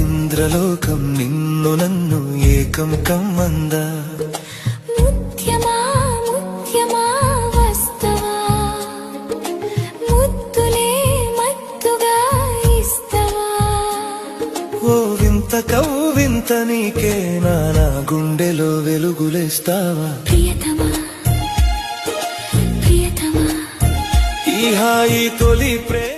ఇంద్రలోకం నిన్ను నన్ను ఏకం కమ్మందా. ముత్యమా ముత్యమా వస్తవా, ముద్దులే మత్తుగా ఇస్తవా. ఓ వింత కవ్వింత నీకే నా గుండెలో వెలుగులేస్తావా. ప్రియతమా ప్రియతమా ఈ హాయి తొలి ప్రేమ